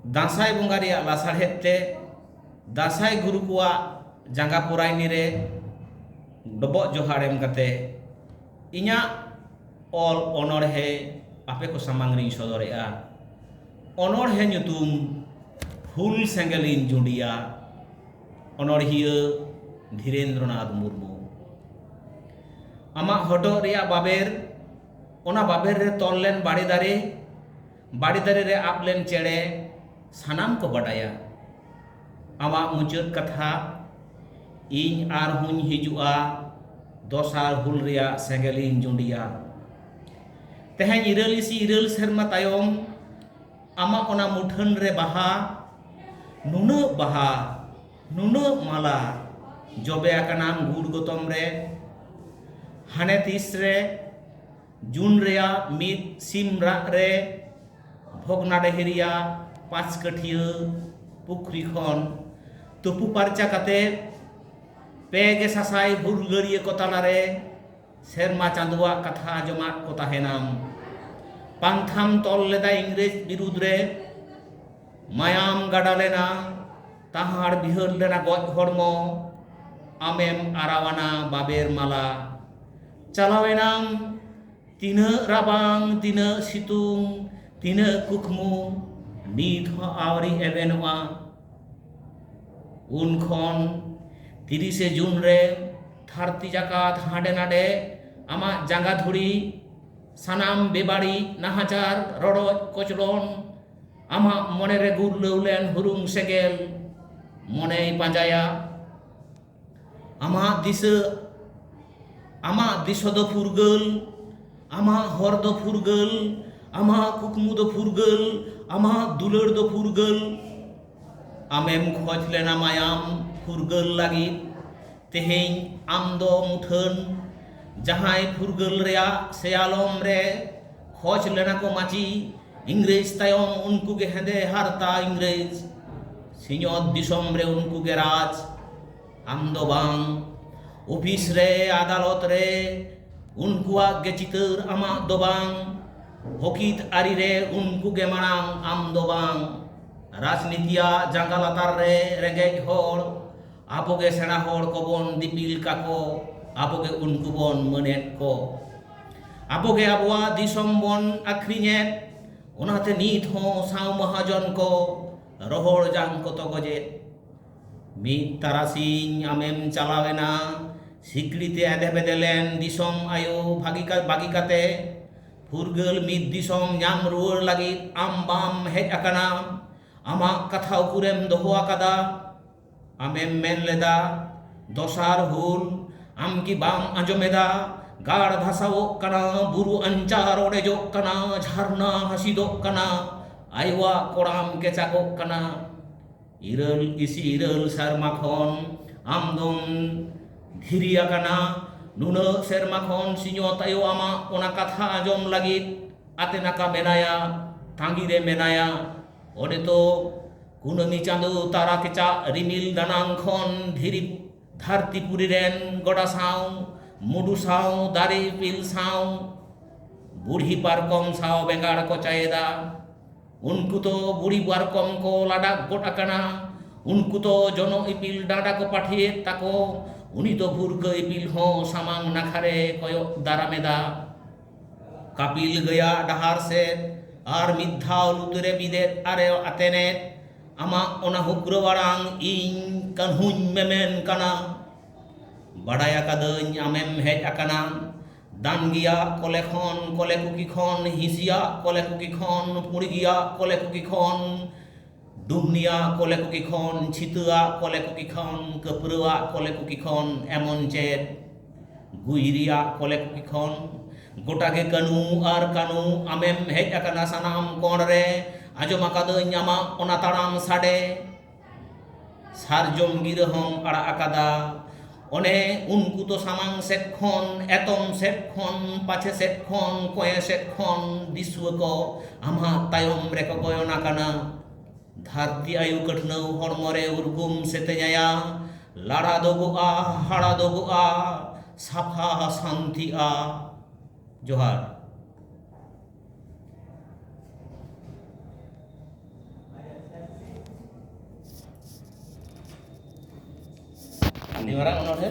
दासाई बंगा रिया लासाड़हेद ते दासाई गुरु कुआ जांगा पुरायनी रे डबो जोहार एम कते इन्या ऑल ऑनरहे आपे को सामांगरी सदरेआ ऑनरहे nyutum हुल सेंगलिन जुंडिया ऑनरहिया धीरेन्द्रनाथ मुर्मू आमा हटो रिया बाबेर ओना बाबेर रे तोललेन बाड़ी दारे रे आपलेन चेड़े सानाम को बडाया आमा मुचाद कथा इन आर हुन हिजुआ दोसार हुल रिया सेंगलिन जुंडिया तेहें इरल सेरमा तायम आमा ओना मुठन रे बाहा नुनो माला जबे आकानाम गुड़ गतम रे हाने तीस रे जून रेया मिद सिमरा रे भोगनाडेहरिया 5 कठिया पुखरी खन तुपु पारचा कते पेगे सासाई हुरगरिया को तालारे सेरमा चांदुआ कथा जमात को ताहेनाम पांथाम तोल लेदा इंग्रेज बिरुद्ध रे मायाम गाडा लेना ताहार बिहर लेना गज हड़मो आमेम आरावाना बाबेर माला चलावेनाम तीना राबांग तीना सितुंग तीना कुकमु नीत हो आवरी एवेनवा उन खन 30 जून रे थारती जाकात हाडे नाडे आमा जांगा धुड़ी सानाम बेबाड़ी नाहाजार रड़ोज कोचलोन आमा मने रे गुर लौलेन हुरुंग सेगेल मने पांजाया आमा दिस दो फुरगल आमा हर दो फुरगल आमा कुकमु दो फुरगल आमा दुलर दो फुरगल आमेम खोज लेना मायाम फुरगल लगी तेहें आम दो मुठन जहां फुरगल रेया सेयालम रे खोज लेना को माची इंग्रेज तायम उनको के हेदे हारता इंग्रेज सिኞत दिसम रे उनको के राज आम दो बांग ऑफिस रे अदालत रे उनको गे चितर आमा दो बांग हकीत आरी रे उनको के मांग आम दो बांग राजनीतिया जांगा लातार रे रेंगेज होड़ आपोगे सेना होड़ को बोन दिपिल काको आपोगे उनको बोन मनेट को आपोगे आबुआ दिसम बोन आखरिनेट ओनाते नीत हो साव महाजन को रोहड़ जांग को तो गजे मीत तारासिंग आमेम चलावेना सिकड़ीते आधे बेदेलेन दिसम आयो बागी काते फुरगल मीत दिसम नाम रुआर लगी आम बाम हेज आकाना आमा कथा उकुरेम दोहो आकादा आमेम मेन लेदा दोसार हुल आम की बाम आंजमेदा गाड़ धासावो कना बुरु अंचार ओडेजो कना झरना हसीदो कना आयवा कोड़ाम के चाको कना इरल इसी इरल शर्मा खन आमदम धीरिया कना नुना शर्मा खन सिन्यो तायो आमा ओना कथा आंजम लगी आतेनाका मेनाया तांगी रे मेनाया ओडे तो कुनमी चांदो तारा केचा रिमिल दानांग खन धीरी धरती पुरी रेन गोड़ा साव मुडू साव दारे पिल साव बुढ़ी पारकम साव बेंगाड़ को चाहेदा उनको तो बुढ़ी पारकम को लाडा गोटाकना उनको तो जनो इपिल डाडा को पाठिए ताको उनी तो भूर्ग इपिल हो सामांग नखारे कोयो दारामेदा कापिल गया डहार से आर मिद्धाव लुतरे बिदेत आरे आतेने आमा ओना हुग्रवारांग इन कन्हुन मेमेन कना बड़ाया कदन आमेम हेज आकाना दानगिया कोले कुकी खन हिसिया कोले कुकी खन पुड़गिया कोले कुकी खन डुमनिया कोले कुकी खन छितुआ कोले कुकी खन कपरुआ कोले कुकी खन एमन चेत गुइरिया कोले कुकी खन गोटागे कानू आर कानू आमेम हेज आकाना सानाम कोण रे आजम आकादानी आमा ओना ताड़ाम साडे सारजम गिरहम आड़ा आकादा ओने उनको तो सामांग सेट खन एतम सेट खन पाछे सेट खन कोये सेट खन दिसुव को आमा तायम रेको गोयना काना धरती आयु कठनौ हड़मरे उर्गुम सेतेया लाड़ा दोगुआ हाड़ा दोगुआ साफा शांतिआ जोहार। ᱟᱹᱰᱤ ᱢᱟᱨᱟᱝ ᱚᱱᱚᱬᱦᱮ